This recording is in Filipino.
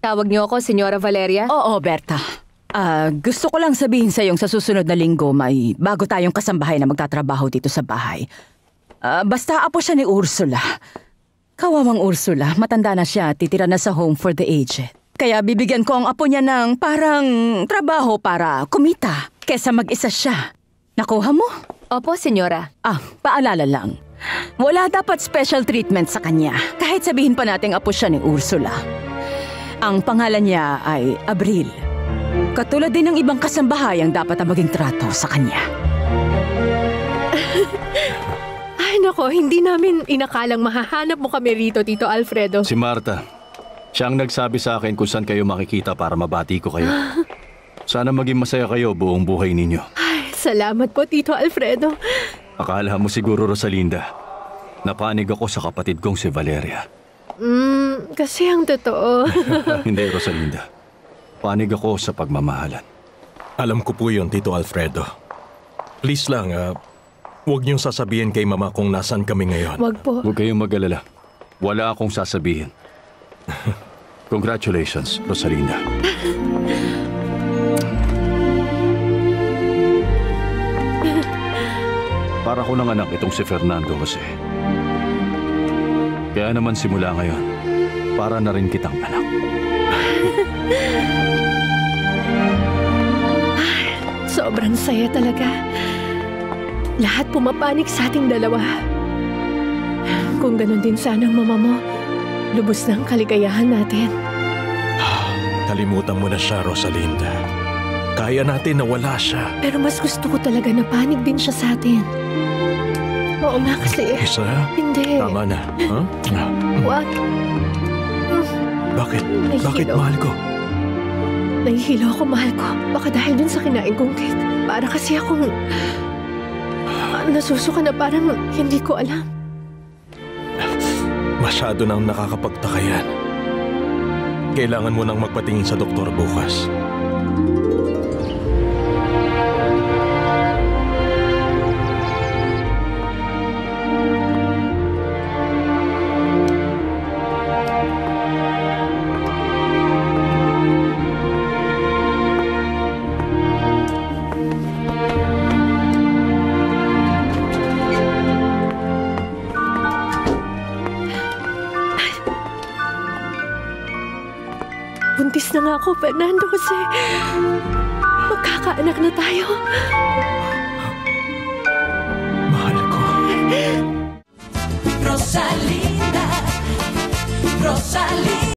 Tawag niyo ako, Senyora Valeria? Oo, Berta. Gusto ko lang sabihin sa iyong sa susunod na linggo may bago tayong kasambahay na magtatrabaho dito sa bahay. Basta apo siya ni Ursula. Kawawang Ursula, matanda na siya, titira na sa home for the aged. Kaya bibigyan ko ang apo niya ng parang trabaho para kumita kesa mag-isa siya. Nakuha mo? Opo, Senyora. Paalala lang. Wala dapat special treatment sa kanya. Kahit sabihin pa nating apo siya ni Ursula. Ang pangalan niya ay Abril. Katulad din ng ibang kasambahay ang dapat na maging trato sa kanya. Ay nako, hindi namin inakalang mahahanap mo kami rito, Tito Alfredo. Si Marta. Siya ang nagsabi sa akin kung saan kayo makikita para mabati ko kayo. Sana maging masaya kayo buong buhay ninyo. Ay, salamat po, Tito Alfredo. Akala mo siguro, Rosalinda, napanig ako sa kapatid kong si Valeria. Kasi ang totoo. Hindi, Rosalinda. Panig ako sa pagmamahalan. Alam ko po yun, Tito Alfredo. Please lang, huwag niyong sasabihin kay Mama kung nasaan kami ngayon. Wag po. Huwag kayong mag-alala. Wala akong sasabihin. Congratulations, Rosalinda. Para ko ng anak itong si Fernando Jose. Kaya naman simula ngayon, para na rin kitang anak. Sobrang saya talaga. Lahat pumapanik sa ating dalawa. Kung ganun din sana ang mama mo, lubos na ang kaligayahan natin. Kalimutan mo na siya, Rosalinda. Kaya natin na wala siya. Pero mas gusto ko talaga na panig din siya sa atin. Oo nga kasi. Isa? Hindi. Tama na. Huh? Wag. Bakit? Nahihilo. Bakit, mahal ko? Nahihilo ako, mahal ko. Baka dahil dun sa kinain kong cake. Para kasi akong nasusuka na parang hindi ko alam. Masyado nang nakakapagtaka yan. Kailangan mo nang magpatingin sa doktor bukas. Buntis na nga ako, Fernando Jose. Magkakaanak na tayo. Mahal ko. Rosalinda, Rosalinda.